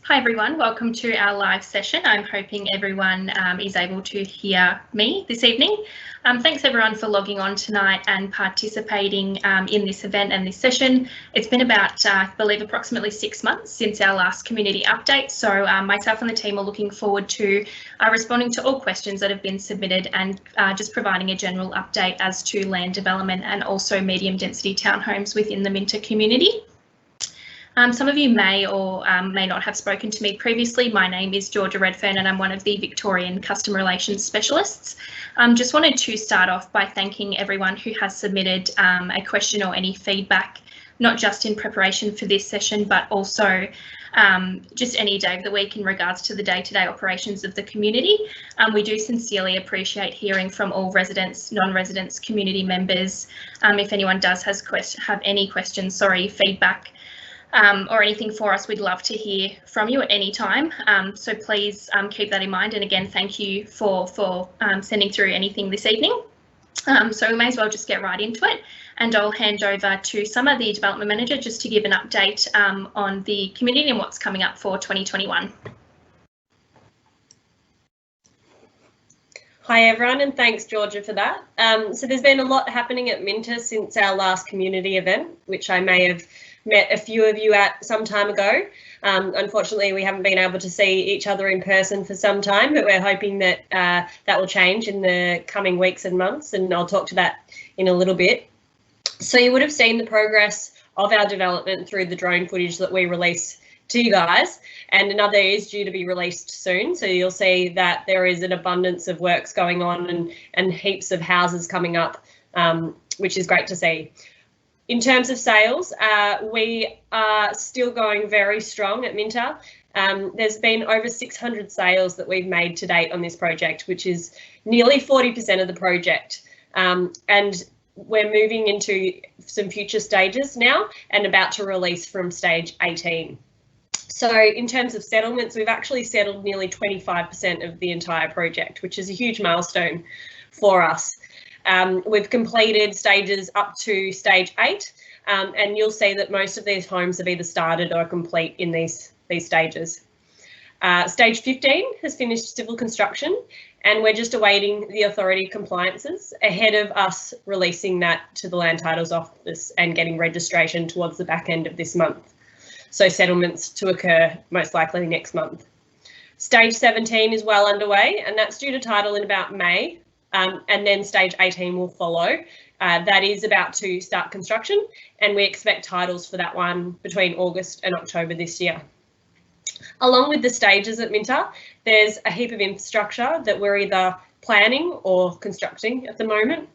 Hi everyone, welcome to our live session. I'm hoping everyone is able to hear me this evening. Thanks everyone for logging on tonight and participating in this event and this session. It's been about, I believe, approximately 6 months since our last community update. So myself and the team are looking forward to responding to all questions that have been submitted and just providing a general update as to land development and also medium density townhomes within the Minta community. Some of you may or may not have spoken to me previously. My name is Georgia Redfern and I'm one of the Victorian Customer Relations Specialists. Just wanted to start off by thanking everyone who has submitted a question or any feedback, not just in preparation for this session, but also just any day of the week in regards to the day-to-day operations of the community. We do sincerely appreciate hearing from all residents, non-residents, community members. If anyone does have any questions, feedback, or anything for us, we'd love to hear from you at any time. So please keep that in mind. And again, thank you for sending through anything this evening. So we may as well just get right into it. And I'll hand over to Summer, the Development Manager, just to give an update on the community and what's coming up for 2021. Hi everyone, and thanks Georgia for that. So there's been a lot happening at Minta since our last community event, which I may have met a few of you at some time ago. Unfortunately, we haven't been able to see each other in person for some time, but we're hoping that that will change in the coming weeks and months, and I'll talk to that in a little bit. So you would have seen the progress of our development through the drone footage that we released to you guys, and another is due to be released soon. So you'll see that there is an abundance of works going on and heaps of houses coming up, which is great to see. In terms of sales, we are still going very strong at Minta. There's been over 600 sales that we've made to date on this project, which is nearly 40% of the project. And we're moving into some future stages now and about to release from stage 18. So in terms of settlements, we've actually settled nearly 25% of the entire project, which is a huge milestone for us. We've completed stages up to stage 8, and you'll see that most of these homes have either started or complete in these stages. Stage 15 has finished civil construction, and we're just awaiting the authority compliances ahead of us releasing that to the Land Titles Office and getting registration towards the back end of this month. So settlements to occur most likely next month. Stage 17 is well underway, and that's due to title in about May. And then stage 18 will follow. That is about to start construction, and we expect titles for that one between August and October this year. Along with the stages at Minta, there's a heap of infrastructure that we're either planning or constructing at the moment.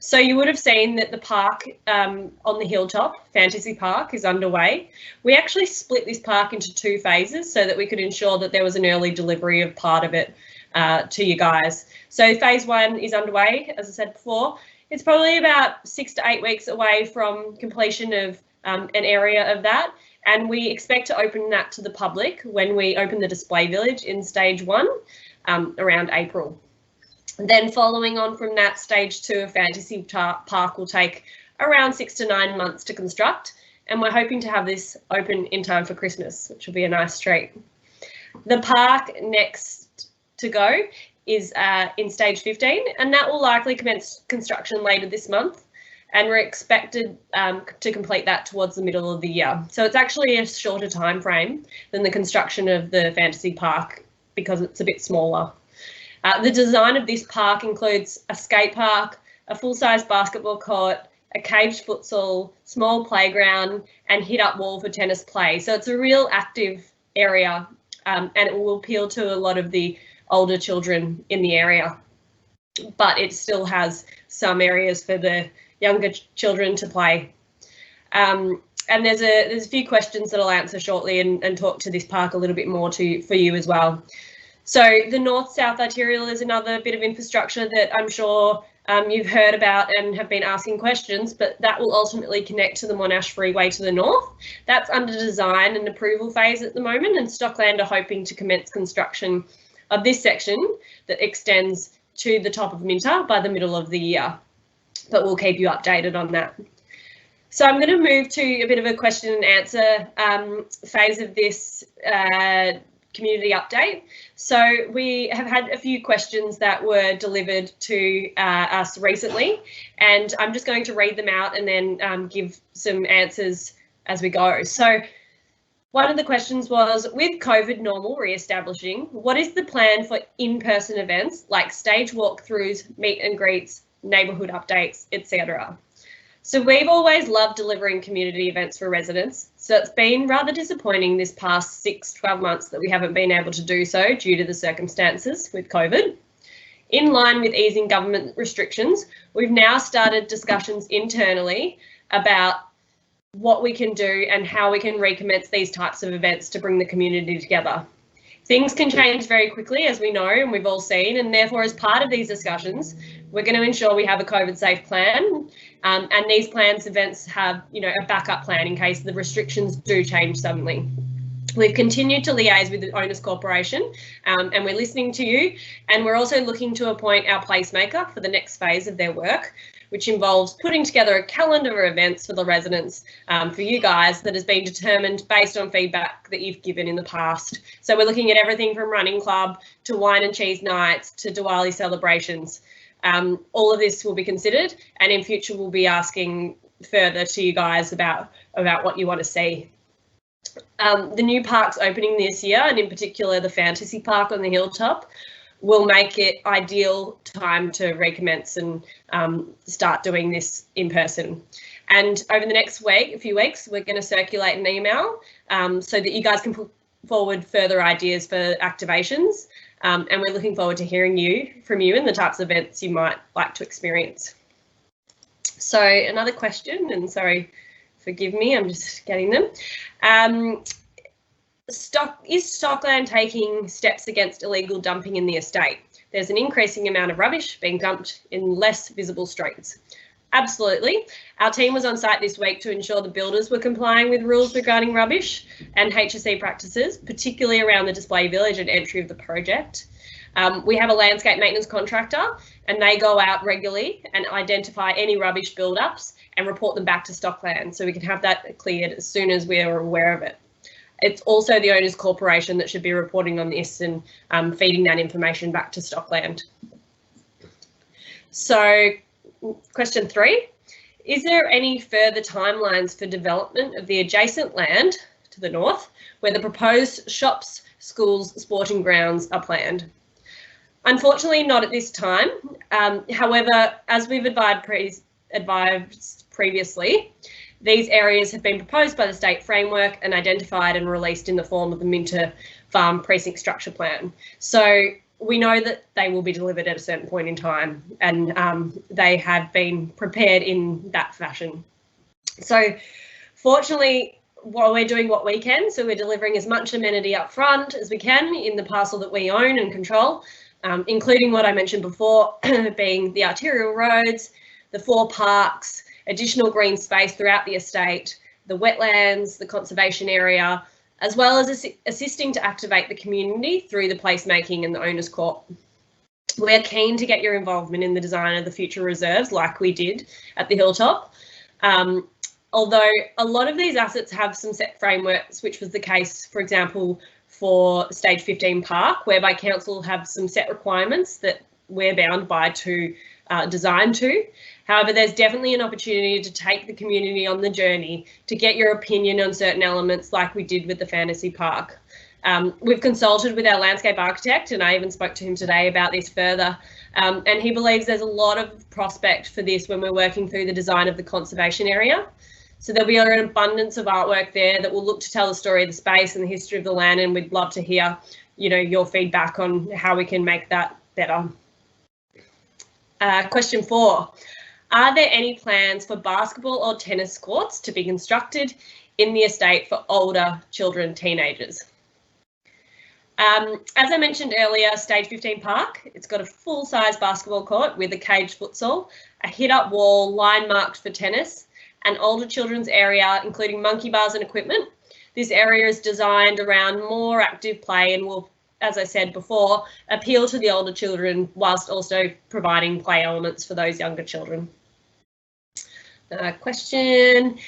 So you would have seen that the park on the hilltop, Fantasy Park, is underway. We actually split this park into 2 phases so that we could ensure that there was an early delivery of part of it to you guys. So phase 1 is underway, as I said before. It's probably about 6 to 8 weeks away from completion of an area of that, and we expect to open that to the public when we open the display village in stage 1 around April. Then following on from that, stage 2 of Fantasy Park will take around 6 to 9 months to construct, and we're hoping to have this open in time for Christmas, which will be a nice treat. The park next to go is in stage 15, and that will likely commence construction later this month, and we're expected to complete that towards the middle of the year. So it's actually a shorter time frame than the construction of the Fantasy Park because it's a bit smaller. The design of this park includes a skate park, a full-size basketball court, a caged futsal, small playground, and hit-up wall for tennis play. So it's a real active area, and it will appeal to a lot of the older children in the area. But it still has some areas for the younger children to play. And there's a few questions that I'll answer shortly and talk to this park a little bit more for you as well. So the north-south arterial is another bit of infrastructure that I'm sure you've heard about and have been asking questions, but that will ultimately connect to the Monash Freeway to the north. That's under design and approval phase at the moment, and Stockland are hoping to commence construction of this section that extends to the top of Minta by the middle of the year, but we'll keep you updated on that. So I'm going to move to a bit of a question and answer phase of this community update. So we have had a few questions that were delivered to us recently, and I'm just going to read them out and then give some answers as we go. So one of the questions was, with COVID normal re-establishing, what is the plan for in-person events like stage walkthroughs, meet and greets, neighbourhood updates, etc.? So we've always loved delivering community events for residents, so it's been rather disappointing this past 6-12 months that we haven't been able to do so due to the circumstances with COVID. In line with easing government restrictions, we've now started discussions internally about what we can do and how we can recommence these types of events to bring the community together. Things can change very quickly, as we know and we've all seen, and therefore as part of these discussions, we're going to ensure we have a COVID safe plan, and these plans events have, a backup plan in case the restrictions do change suddenly. We've continued to liaise with the Owners Corporation and we're listening to you, and we're also looking to appoint our placemaker for the next phase of their work, which involves putting together a calendar of events for the residents, for you guys, that has been determined based on feedback that you've given in the past. So we're looking at everything from running club to wine and cheese nights to Diwali celebrations. All of this will be considered, and in future we'll be asking further to you guys about what you want to see. The new parks opening this year, and in particular the fantasy park on the hilltop, will make it ideal time to recommence and start doing this in person. And over the next few weeks, we're going to circulate an email so that you guys can put forward further ideas for activations. And we're looking forward to hearing from you and the types of events you might like to experience. So another question, and sorry, forgive me, I'm just getting them. Is Stockland taking steps against illegal dumping in the estate? There's an increasing amount of rubbish being dumped in less visible streets. Absolutely. Our team was on site this week to ensure the builders were complying with rules regarding rubbish and HSE practices, particularly around the display village and entry of the project. We have a landscape maintenance contractor, and they go out regularly and identify any rubbish build-ups and report them back to Stockland, so we can have that cleared as soon as we are aware of it. It's also the Owners Corporation that should be reporting on this and feeding that information back to Stockland. So question 3, is there any further timelines for development of the adjacent land to the north where the proposed shops, schools, sporting grounds are planned? Unfortunately, not at this time. However, as we've advised previously, these areas have been proposed by the state framework and identified and released in the form of the Minta Farm Precinct Structure Plan. So we know that they will be delivered at a certain point in time, and they have been prepared in that fashion. So fortunately, while we're doing what we can, so we're delivering as much amenity up front as we can in the parcel that we own and control, including what I mentioned before, being the arterial roads, the 4 parks, additional green space throughout the estate, the wetlands, the conservation area, as well as assisting to activate the community through the placemaking and the Owners Corp. We're keen to get your involvement in the design of the future reserves like we did at the hilltop. Although a lot of these assets have some set frameworks, which was the case, for example, for Stage 15 Park, whereby council have some set requirements that we're bound by to design to. However, there's definitely an opportunity to take the community on the journey to get your opinion on certain elements like we did with the fantasy park. We've consulted with our landscape architect, and I even spoke to him today about this further, and he believes there's a lot of prospect for this when we're working through the design of the conservation area. So there'll be an abundance of artwork there that will look to tell the story of the space and the history of the land, and we'd love to hear, your feedback on how we can make that better. Question 4. Are there any plans for basketball or tennis courts to be constructed in the estate for older children, teenagers? As I mentioned earlier, Stage 15 Park, it's got a full-size basketball court with a caged futsal, a hit-up wall line marked for tennis, an older children's area, including monkey bars and equipment. This area is designed around more active play and will, as I said before, appeal to the older children whilst also providing play elements for those younger children. Question,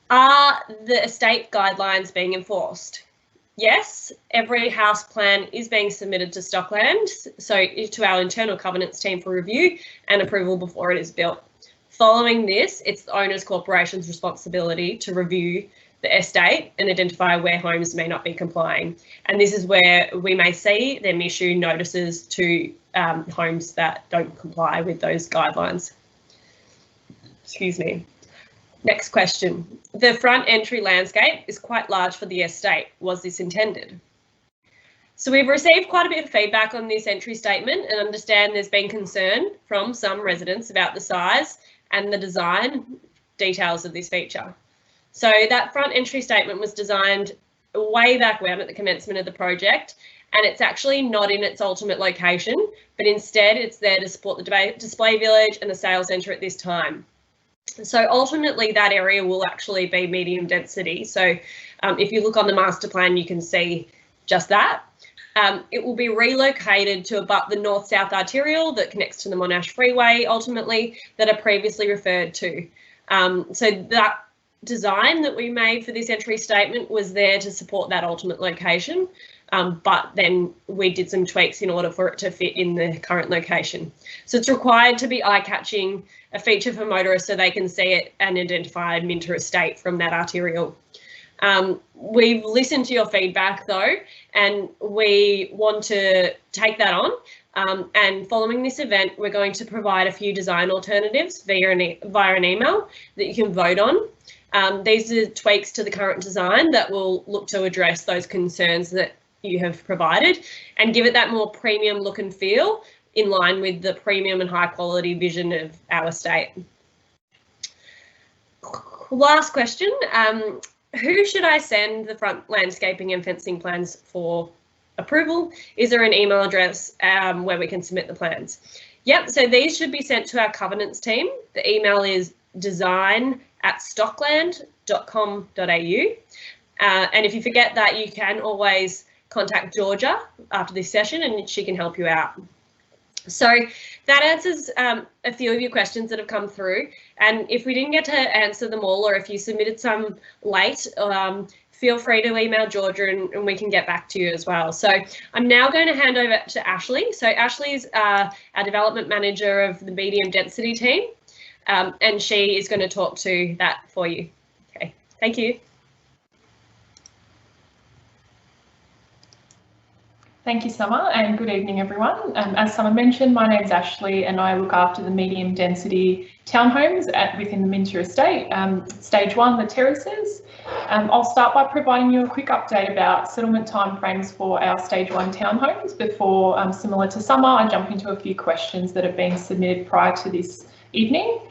are the estate guidelines being enforced? Yes, every house plan is being submitted to Stockland, so to our internal covenants team for review and approval before it is built. Following this, it's the owner's corporation's responsibility to review the estate and identify where homes may not be complying. And this is where we may see them issue notices to homes that don't comply with those guidelines. Excuse me. Next question. The front entry landscape is quite large for the estate. Was this intended? So we've received quite a bit of feedback on this entry statement and understand there's been concern from some residents about the size and the design details of this feature. So that front entry statement was designed way back when at the commencement of the project, and it's actually not in its ultimate location, but instead it's there to support the display village and the sales centre at this time. So ultimately that area will actually be medium density. So if you look on the master plan, you can see just that. It will be relocated to abut the north-south arterial that connects to the Monash Freeway ultimately that I previously referred to. So that design that we made for this entry statement was there to support that ultimate location, but then we did some tweaks in order for it to fit in the current location. So it's required to be eye-catching, a feature for motorists so they can see it and identify Minta Estate from that arterial. We've listened to your feedback though, and we want to take that on. And following this event, we're going to provide a few design alternatives via an email that you can vote on. These are tweaks to the current design that will look to address those concerns that you have provided and give it that more premium look and feel in line with the premium and high quality vision of our estate. Last question, who should I send the front landscaping and fencing plans for approval? Is there an email address where we can submit the plans? Yep, so these should be sent to our covenants team. The email is design@stockland.com.au. And if you forget that, you can always contact Georgia after this session and she can help you out. So that answers a few of your questions that have come through. And if we didn't get to answer them all, or if you submitted some late, feel free to email Georgia and we can get back to you as well. So I'm now going to hand over to Ashley. So Ashley's our development manager of the medium density team, and she is going to talk to that for you. Okay, thank you. Thank you, Summer, and good evening, everyone. As Summer mentioned, my name's Ashley and I look after the medium density townhomes within the Minta estate, stage 1, the Terraces. I'll start by providing you a quick update about settlement timeframes for our stage 1 townhomes before, similar to Summer, I jump into a few questions that have been submitted prior to this evening.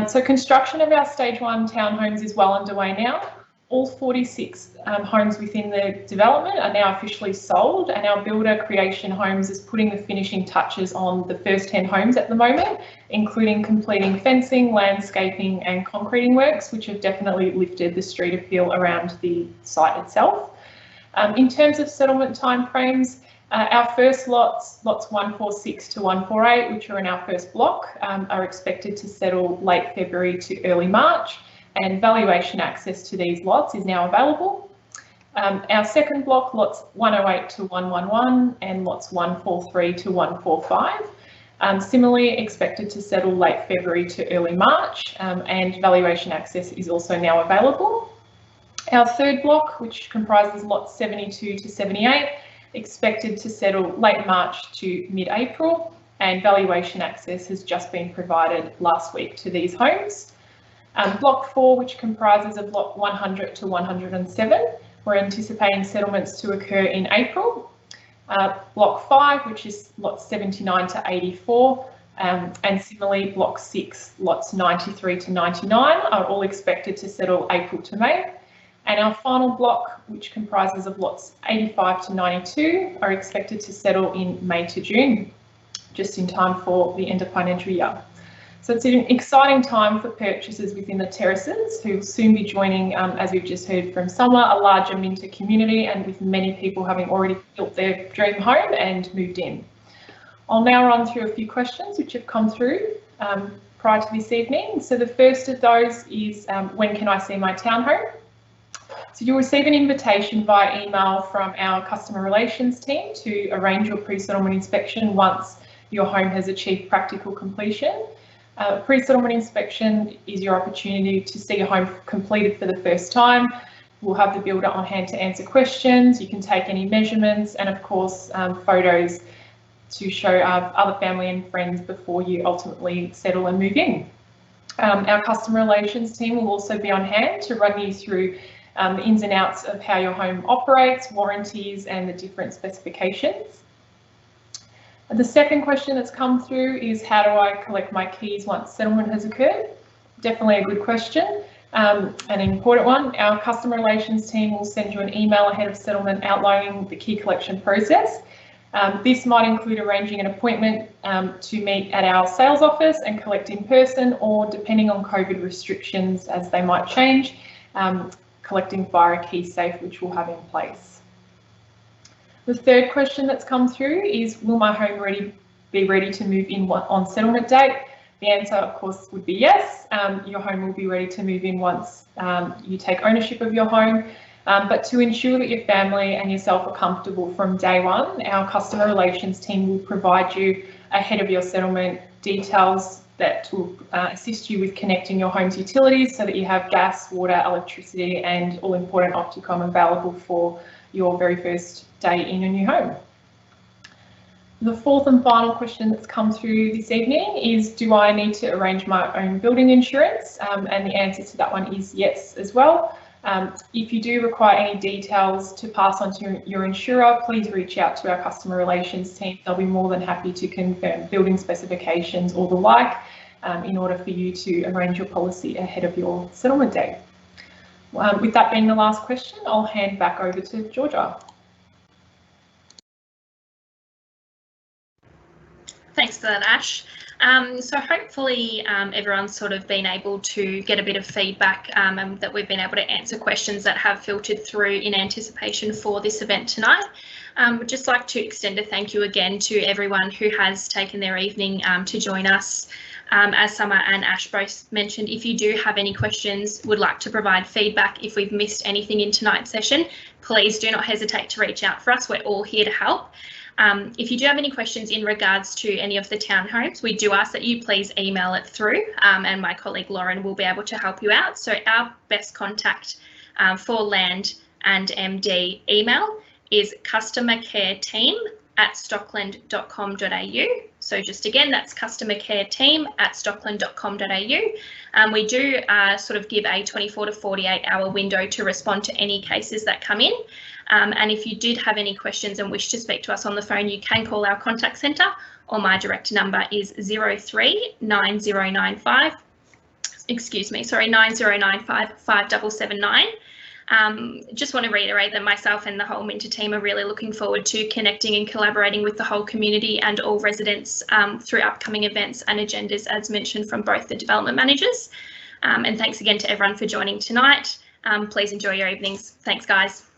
So construction of our stage 1 townhomes is well underway now. All 46 homes within the development are now officially sold, and our builder Creation Homes is putting the finishing touches on the first 10 homes at the moment, including completing fencing, landscaping and concreting works, which have definitely lifted the street appeal around the site itself. In terms of settlement timeframes, our first lots 146 to 148, which are in our first block, are expected to settle late February to early March. And valuation access to these lots is now available. Our second block, lots 108 to 111 and lots 143 to 145, similarly expected to settle late February to early March, and valuation access is also now available. Our third block, which comprises lots 72 to 78, expected to settle late March to mid-April, and valuation access has just been provided last week to these homes. Block 4, which comprises of lot 100 to 107, we're anticipating settlements to occur in April. Block 5, which is lots 79 to 84, and similarly block 6, lots 93 to 99 are all expected to settle April to May. And our final block, which comprises of lots 85 to 92, are expected to settle in May to June, just in time for the end of financial year. So it's an exciting time for purchasers within the Terraces, who will soon be joining, as we've just heard from Summer, a larger Minta community, and with many people having already built their dream home and moved in. I'll now run through a few questions which have come through. prior to this evening. So the first of those is when can I see my townhome? So you'll receive an invitation via email from our customer relations team to arrange your pre-settlement inspection once your home has achieved practical completion. Pre-settlement inspection is your opportunity to see your home completed for the first time. We'll have the builder on hand to answer questions. You can take any measurements and of course photos to show other family and friends before you ultimately settle and move in. Our customer relations team will also be on hand to run you through the ins and outs of how your home operates, warranties and the different specifications. The second question that's come through is how do I collect my keys once settlement has occurred? Definitely a good question. An important one. Our customer relations team will send you an email ahead of settlement outlining the key collection process. This might include arranging an appointment to meet at our sales office and collect in person, or depending on COVID restrictions as they might change, collecting via a key safe which we'll have in place. The third question that's come through is, will my home be ready to move in on settlement date? The answer, of course, would be yes. Your home will be ready to move in once you take ownership of your home. But to ensure that your family and yourself are comfortable from day one, our customer relations team will provide you ahead of your settlement details that will assist you with connecting your home's utilities so that you have gas, water, electricity and all important Opticom available for your very first day in your new home. The fourth and final question that's come through this evening is, do I need to arrange my own building insurance? And the answer to that one is yes as well. If you do require any details to pass on to your insurer, please reach out to our customer relations team. They'll be more than happy to confirm building specifications or the like in order for you to arrange your policy ahead of your settlement date. With that being the last question, I'll hand back over to Georgia. Thanks for that, Ash. So hopefully everyone's sort of been able to get a bit of feedback and that we've been able to answer questions that have filtered through in anticipation for this event tonight. Would just like to extend a thank you again to everyone who has taken their evening to join us. As Summer and Ash both mentioned, if you do have any questions, would like to provide feedback if we've missed anything in tonight's session, please do not hesitate to reach out for us. We're all here to help. If you do have any questions in regards to any of the townhomes, we do ask that you please email it through and my colleague Lauren will be able to help you out. So our best contact for land and MD email is customercareteam@stockland.com.au. So just again, that's customercareteam@stockland.com.au. We do sort of give a 24 to 48 hour window to respond to any cases that come in. And if you did have any questions and wish to speak to us on the phone, you can call our contact centre, or my direct number is 039095, 9095 5779. Just want to reiterate that myself and the whole Minta team are really looking forward to connecting and collaborating with the whole community and all residents through upcoming events and agendas, as mentioned from both the development managers. And thanks again to everyone for joining tonight. Please enjoy your evenings. Thanks, guys.